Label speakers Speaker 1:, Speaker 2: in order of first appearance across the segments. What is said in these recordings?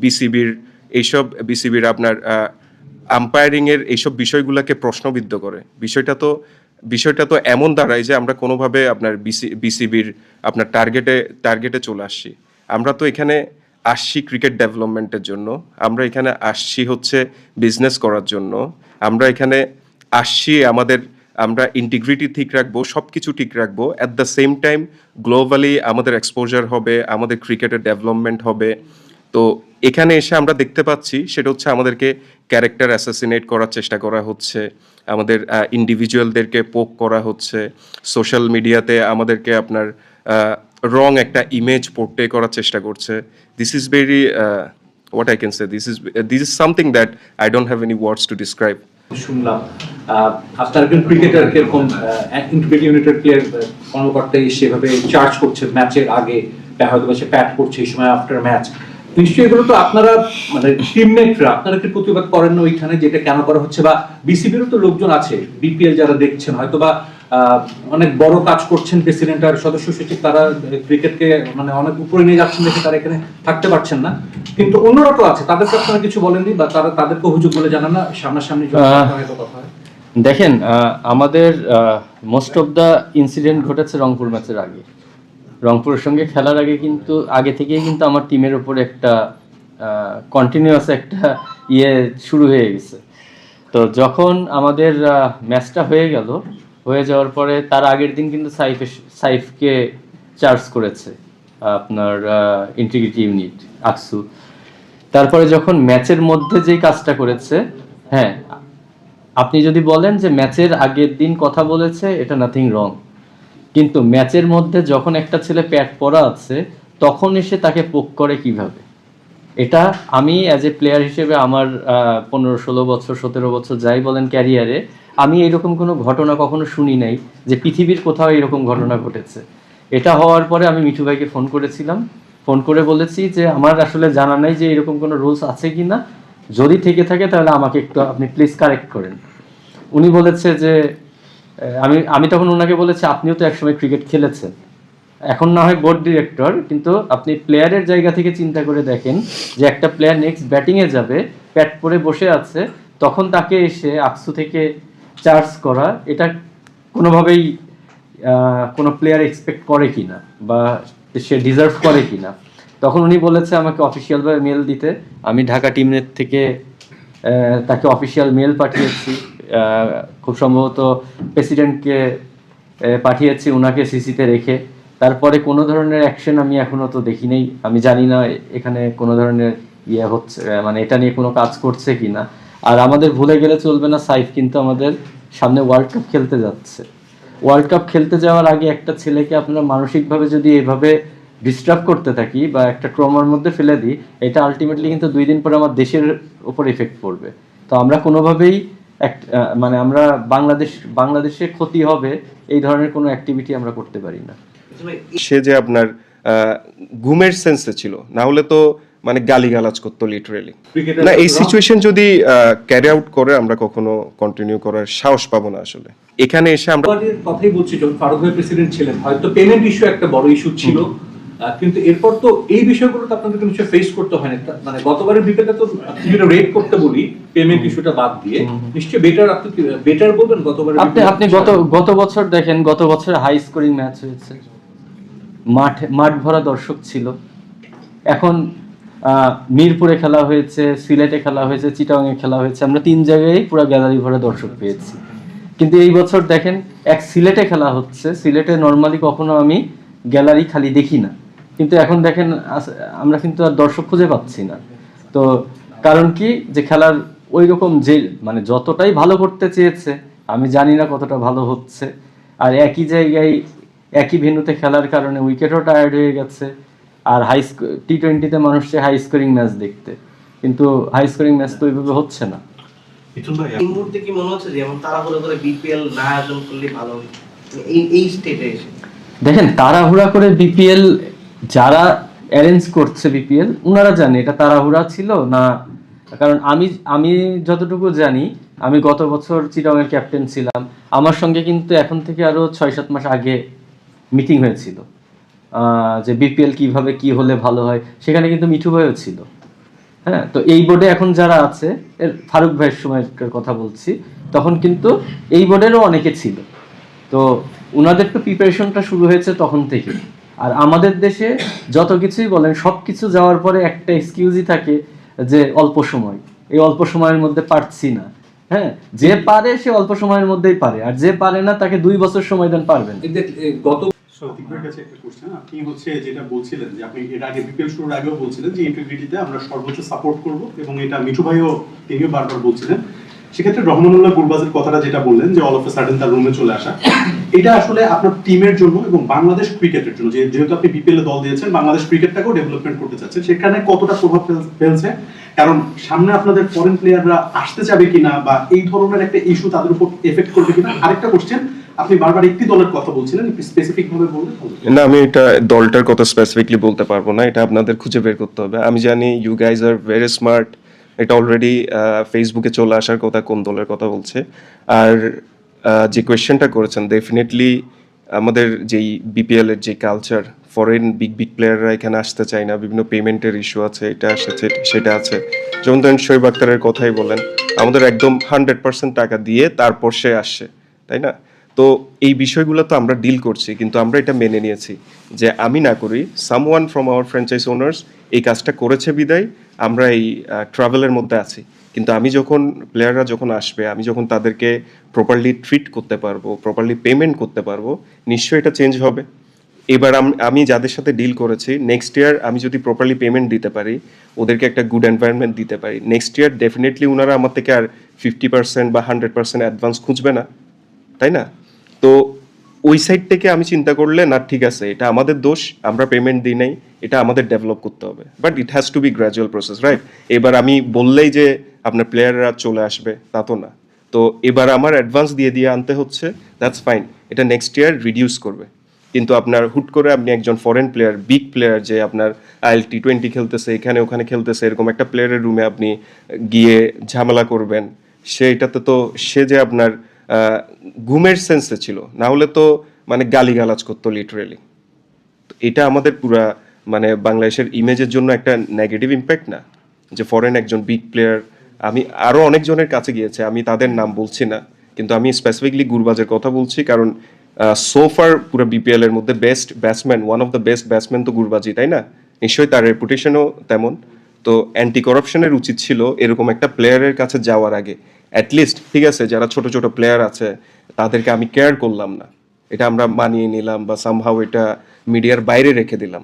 Speaker 1: বিসিবির আপনার আম্পায়ারিংয়ের এইসব বিষয়গুলোকে প্রশ্নবিদ্ধ করে। বিষয়টা তো এমন দাঁড়ায় যে আমরা কোনোভাবে আপনার বিসিবির আপনার টার্গেটে চলে আসছি। আমরা তো এখানে আসছি ক্রিকেট ডেভেলপমেন্টের জন্য, আমরা এখানে আসছি হচ্ছে বিজনেস করার জন্য, আমরা এখানে আসছি আমরা ইন্টিগ্রিটি ঠিক রাখবো, সব কিছু ঠিক রাখবো। At the same time globally আমাদের এক্সপোজার হবে, আমাদের ক্রিকেটের ডেভেলপমেন্ট হবে। তো এখানে এসে আমরা দেখতে পাচ্ছি সেটা হচ্ছে আমাদেরকে ক্যারেক্টার অ্যাসাসিনেট করার চেষ্টা করা হচ্ছে, আমাদের ইন্ডিভিজুয়ালদেরকে পোক করা হচ্ছে, সোশ্যাল মিডিয়াতে আমাদেরকে আপনার রং একটা ইমেজ পোর্ট্রে করার চেষ্টা করছে। This is very what I can say, this is something that I don't have any words to describe.
Speaker 2: শুনলাম আপনার একজন ক্রিকেটার কিরকম ইন্টিগ্রেটেড ইউনাইটেড প্লেয়ার কর্মকর্তা সেভাবে চার্জ করছে ম্যাচের আগে, হয়তো সে প্যাট করছে এই সময় আফটার ম্যাচ, নিশ্চয়ই এগুলো তো আপনারা মানে টিমমেটরা আপনারা কি প্রতিবাদ করেন না ওইখানে, যেটা কেন করা হচ্ছে? বা বিসিবিরও তো লোকজন আছে, বিপিএল যারা দেখছেন হয়তো বা অনেক বড় কাজ করছেন, প্রেসিডেন্ট আর সদস্য সচিব তারা ক্রিকেটকে মানে অনেক উপরে নিয়ে যাচ্ছেন দেখে তারা এখানে থাকতে পারছেন না, কিন্তু অন্যরা তো আছে, তাদেরকে আপনারা কিছু বলেননি বা তাদেরকে অভিযোগ বলে জানান না? সামনাসামনি কথা হয়।
Speaker 3: দেখেন, আমাদের মোস্ট অফ দ্য ইনসিডেন্ট ঘটেছে রংপুর ম্যাচের আগে। রংপুরের সঙ্গে খেলার আগে কিন্তু আগে থেকেই কিন্তু আমার টিমের উপর একটা কন্টিনিউয়াস একটা শুরু হয়ে গেছে। তো যখন আমাদের ম্যাচটা হয়ে যাওয়ার পরে তার আগের দিন কিন্তু সাইফকে চার্জ করেছে আপনার ইন্টিগ্রিটি ইউনিট আকসু। তারপরে যখন ম্যাচের মধ্যে যেই কাজটা করেছে, হ্যাঁ আপনি যদি বলেন যে ম্যাচের আগের দিন কথা বলেছে, এটা নাথিং রং, কিন্তু ম্যাচের মধ্যে যখন একটা ছেলে প্যাড পরা আছে তখন এসে তাকে পোক করে কিভাবে, এটা আমি অ্যাজ এ প্লেয়ার হিসেবে আমার 15-16 বছর 17 বছর যাই বলেন ক্যারিয়ারে, আমি এরকম কোনো ঘটনা কখনো শুনি নাই যে পৃথিবীর কোথাও এরকম ঘটনা ঘটেছে। এটা হওয়ার পরে আমি মিঠু ভাইকে ফোন করেছিলাম, ফোন করে বলেছি যে আমার আসলে জানা নাই যে এরকম কোনো রুলস আছে কি না, যদি থেকে থাকে তাহলে আমাকে একটু আপনি প্লিজ কারেক্ট করেন। উনি বলেছে যে আমি তখন ওনাকে বলেছি আপনিও তো একসময় ক্রিকেট খেলেছেন, এখন না হয় বোর্ড ডিরেক্টর, কিন্তু আপনি প্লেয়ারের জায়গা থেকে চিন্তা করে দেখেন যে একটা প্লেয়ার নেক্সট ব্যাটিংয়ে যাবে, প্যাড পরে বসে আছে, তখন তাকে এসে আকসু থেকে চার্জ করা, এটা কোনোভাবেই কোনো প্লেয়ার এক্সপেক্ট করে কিনা বা সে ডিজার্ভ করে কিনা। তখন উনি বলেছে আমাকে অফিসিয়ালভাবে মেল দিতে, আমি ঢাকা টিমনেট থেকে তাকে অফিসিয়াল মেল পাঠিয়েছি, খুব সম্ভবত প্রেসিডেন্টকে পাঠিয়েছি ওনাকে সিসিতে রেখে। তারপরে কোনো ধরনের অ্যাকশন আমি এখনো তো দেখি নেই, আমি জানি না এখানে কোনো ধরনের হচ্ছে, মানে এটা নিয়ে কোনো কাজ করছে কিনা। আর আমাদের ভুলে গেলে চলবে না, সাইফ কিন্তু আমাদের সামনে ওয়ার্ল্ড কাপ খেলতে যাচ্ছে। ওয়ার্ল্ড কাপ খেলতে যাওয়ার আগে একটা ছেলেকে আপনারা মানসিকভাবে যদি এভাবে ডিস্টার্ব করতে থাকি বা একটা ট্রমার মধ্যে ফেলে দিই, এটা আলটিমেটলি কিন্তু 2 দিন পরে আমার দেশের উপর এফেক্ট পড়বে। তো আমরা কোনোভাবেই মানে আমরা বাংলাদেশে ক্ষতি হবে এই ধরনের কোনো অ্যাক্টিভিটি আমরা করতে পারি না।
Speaker 1: সে যে আপনার ঘুমের সেন্সে ছিল, না হলে তো মানে গালিগালাজ করতো লিটারেলি। না, এই সিচুয়েশন যদি ক্যারি আউট করে আমরা কখনো কন্টিনিউ করার সাহস পাবো না। আসলে এখানে এসে আমরা
Speaker 2: কথাই বলছি, যখন ফারুক ভাই প্রেসিডেন্ট ছিলেন হয়তো পেমেন্ট ইস্যু একটা বড় ইস্যু ছিল, কিন্তু এরপর তো এই বিষয়গুলো তো আপনাদেরকে নিশ্চয়ই ফেস করতে হয় না। মানে গতবারের বিপদে তো যেটা রেট করতে বলি পেমেন্ট ইস্যুটা বাদ দিয়ে, নিশ্চয়ই আপনি বেটার বলবেন গতবারের।
Speaker 3: আপনি গত বছর দেখেন, গত বছর হাই স্কোরিং ম্যাচ হয়েছে, মাঠ ভরা দর্শক ছিল। এখন মিরপুরে খেলা হয়েছে, সিলেটে খেলা হয়েছে, চিটাগাংয়ে খেলা হয়েছে, আমরা 3 জায়গায় পুরো গ্যালারি ভরা দর্শক পেয়েছি। কিন্তু এই বছর দেখেন সিলেটে খেলা হচ্ছে, সিলেটে নর্মালি কখনো আমি গ্যালারি খালি দেখি না, কিন্তু এখন দেখেন আমরা কিন্তু আর দর্শক খুঁজে পাচ্ছি না। তো কারণ কি, যে খেলার ওই রকম যে মানে যতটাই ভালো করতে চেয়েছে আমি জানি না কতটা ভালো হচ্ছে। আর একই জায়গায় একই ভেন্যুতে খেলার কারণে উইকেটও টায়ার্ড হয়ে গেছে। আর টি-20-তে মানুষ চায় হাই স্কোরিং ম্যাচ দেখতে, কিন্তু হাই স্কোরিং ম্যাচ তো ওইভাবে হচ্ছে না।
Speaker 4: এই মুহূর্তে কি মনে হচ্ছে যে এমন তাড়াহুড়ো করে বিপিএল না আয়োজন করলে ভালো হবে এই স্টেটে এসে?
Speaker 3: দেখেন, তাড়াহুড়া করে বিপিএল যারা অ্যারেঞ্জ করছে বিপিএল ওনারা জানে এটা তাড়াহুড়া ছিল না। কারণ আমি যতটুকু জানি, আমি গত বছর চিটাগাংয়ের ক্যাপ্টেন ছিলাম, আমার সঙ্গে কিন্তু এখন থেকে আরো 6-7 মাস আগে মিটিং হয়েছিল যে বিপিএল কিভাবে কি হলে ভালো হয়, সেখানে কিন্তু মিঠু ভাইও ছিল। হ্যাঁ, তো এই বোর্ডে এখন যারা আছে, এর ফারুক ভাইয়ের সময়কার কথা বলছি, তখন কিন্তু এই বোর্ডেরও অনেকে ছিল। তো ওনাদের তো প্রিপারেশনটা শুরু হয়েছে তখন থেকে। আর আমাদের দেশে যত কিছুই বলেন, সব কিছু যাওয়ার পরে একটা এক্সকিউজই থাকে যে অল্প সময়, এই অল্প সময়ের মধ্যে পারছি না। হ্যাঁ, যে পারে সে অল্প সময়ের মধ্যেই পারে, আর যে পারে না তাকে 2 বছর সময় দেন, পারবেন।
Speaker 2: গত
Speaker 5: সৌদিকের কাছে একটা কোশ্চেন, আপনি হচ্ছে যেটা বলছিলেন যে আপনি এর আগে বিপিএল শুরুর আগেও বলছিলেন যে ইন্টিগ্রিটিতে আমরা সর্বোচ্চ সাপোর্ট করব, এবং এটা মিঠু ভাইও তিনিও বারবার বলছিলেন। সেক্ষেত্রে রহমানুল্লাহ গুরবাজের কথাটা যেটা বললেন যে অল অফ এ সাডেন তার রুমে চলে আসা, এটা আসলে আপনার টিমের জন্য এবং বাংলাদেশ ক্রিকেটের জন্য, যেহেতু আপনি বিপিএল এ দল দিয়েছেন, বাংলাদেশ ক্রিকেটটাকেও ডেভেলপমেন্ট করতে চাচ্ছেন, সেখানে কতটা প্রভাব ফেলছে? কারণ সামনে আপনাদের ফরেন প্লেয়াররা আসতে যাবে কিনা, বা এই ধরনের একটা ইস্যু তাদের উপর এফেক্ট করবে কিনা। আরেকটা কোশ্চেন, আপনি বারবার একটি দলের কথা বলছিলেন, একটু স্পেসিফিক ভাবে বললে ভালো হতো।
Speaker 1: না, আমি এটা দলটার কথা স্পেসিফিকলি বলতে পারবো না, এটা আপনাদের খুঁজে বের করতে হবে। আমি জানি you guys are very smart, এটা অলরেডি ফেসবুকে চলে আসার কথা কোন দলের কথা বলছে। আর যে কোয়েশ্চেনটা করেছেন, ডেফিনেটলি আমাদের যেই বিপিএল এর যে কালচার, ফরেন বিগ বিগ প্লেয়াররা এখানে আসতে চায় না, বিভিন্ন পেমেন্টের ইস্যু আছে, এটা আসছে সেটা আছে। যেমন ধরেন শোয়েব আক্তারের কথাই বলেন, আমাদের একদম 100% টাকা দিয়ে তারপর সে আসছে, তাই না? তো এই বিষয়গুলো তো আমরা ডিল করছি, কিন্তু আমরা এটা মেনে নিয়েছি যে আমি না করি, someone from our franchise owners এই কাজটা করেছে বিদায় আমরা এই ট্রাভেলের মধ্যে আছি। কিন্তু আমি যখন প্লেয়াররা যখন আসবে, আমি যখন তাদেরকে প্রপারলি ট্রিট করতে পারবো, প্রপারলি পেমেন্ট করতে পারবো, নিশ্চয়ই এটা চেঞ্জ হবে। এবার আমি যাদের সাথে ডিল করেছি, নেক্সট ইয়ার আমি যদি প্রপারলি পেমেন্ট দিতে পারি, ওদেরকে একটা গুড এনভায়রনমেন্ট দিতে পারি, নেক্সট ইয়ার ডেফিনেটলি ওনারা আমার থেকে আর 50% বা 100% অ্যাডভান্স খুঁজবে না, তাই না? তো ওই সাইড থেকে আমি চিন্তা করলে না, ঠিক আছে, এটা আমাদের দোষ, আমরা পেমেন্ট দিই নাই, এটা আমাদের ডেভেলপ করতে হবে, but it has to be gradual process, right? এবার আমি বললেই যে আপনার প্লেয়াররা চলে আসবে তা তো না। তো এবার আমার অ্যাডভান্স দিয়ে আনতে হচ্ছে, দ্যাটস ফাইন, এটা নেক্সট ইয়ার রিডিউস করবে। কিন্তু আপনার হুট করে আপনি একজন ফরেন প্লেয়ার, বিগ প্লেয়ার, যে আপনার IL T20 খেলতেছে, এখানে ওখানে খেলতেছে, এরকম একটা প্লেয়ারের রুমে আপনি গিয়ে ঝামেলা করবেন, সেইটাতে তো সে যে আপনার ঘুমের সেন্সে ছিল, না হলে তো মানে গালিগালাজ করতো লিটারেলি। এটা আমাদের পুরা মানে বাংলাদেশের ইমেজের জন্য একটা নেগেটিভ ইম্প্যাক্ট না, যে ফরেন একজন বিগ প্লেয়ার। আমি আরো অনেকজনের কাছে গিয়েছে, আমি তাদের নাম বলছি না, কিন্তু আমি স্পেসিফিকলি গুরবাজের কথা বলছি, কারণ সোফার পুরো বিপিএল এর মধ্যে best batsman, one of the best batsman তো গুরবাজি, তাই না? নিশ্চয়ই তার রেপুটেশনও তেমন। তো অ্যান্টি করাপশনের উচিত ছিল এরকম একটা প্লেয়ারের কাছে যাওয়ার আগে অ্যাটলিস্ট, ঠিক আছে, যারা ছোট ছোট প্লেয়ার আছে তাদেরকে আমি কেয়ার করলাম না, এটা আমরা মানিয়ে নিলাম বা সামহাও এটা মিডিয়ার বাইরে রেখে দিলাম,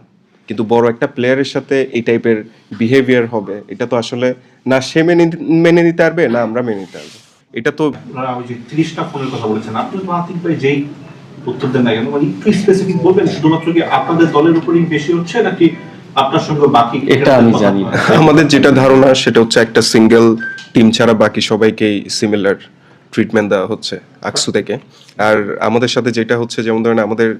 Speaker 1: কিন্তু বড় একটা প্লেয়ারের সাথে এই টাইপের বিহেভিয়ার হবে, এটা তো আসলে না সে মেনে নিতে পারবে, না আমরা মেনে নিতে পারবো। এটা তো
Speaker 6: আপনারা ওই যে 30টা ফোনের কথা বলেছেন, আপনি তো আতিক ভাই যেই উত্তর দেন না কেন, মানে একটু স্পেসিফিক বলবেন, শুধুমাত্র কি আপনাদের দলের উপরই বেশি হচ্ছে, নাকি আপনার সঙ্গে বাকি?
Speaker 3: এটা আমি জানি না।
Speaker 1: আমাদের যেটা ধারণা সেটা হচ্ছে একটা সিঙ্গেল টিম ছাড়া বাকি সবাইকেই সিমিলার ট্রিটমেন্ট দেওয়া হচ্ছে আকসু থেকে। আর আমাদের সাথে যেটা হচ্ছে, যেমন ধরেন আমাদের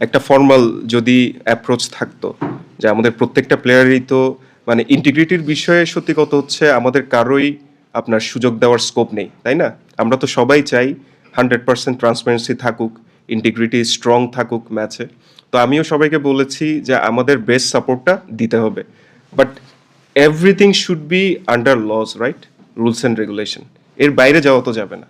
Speaker 1: একটা ফর্মাল যদি অ্যাপ্রোচ থাকতো, যে আমাদের প্রত্যেকটা প্লেয়ারই তো মানে ইন্টিগ্রিটির বিষয়ে সত্যি কথা হচ্ছে আমাদের কারোই আপনার সুযোগ দেওয়ার স্কোপ নেই, তাই না? আমরা তো সবাই চাই 100% ট্রান্সপারেন্সি থাকুক, ইন্টিগ্রিটি স্ট্রং থাকুক ম্যাচে। তো আমিও সবাইকে বলেছি যে আমাদের বেস্ট সাপোর্টটা দিতে হবে, but everything should be under laws, right? Rules and regulation, এর বাইরে যাওয়া তো যাবে না।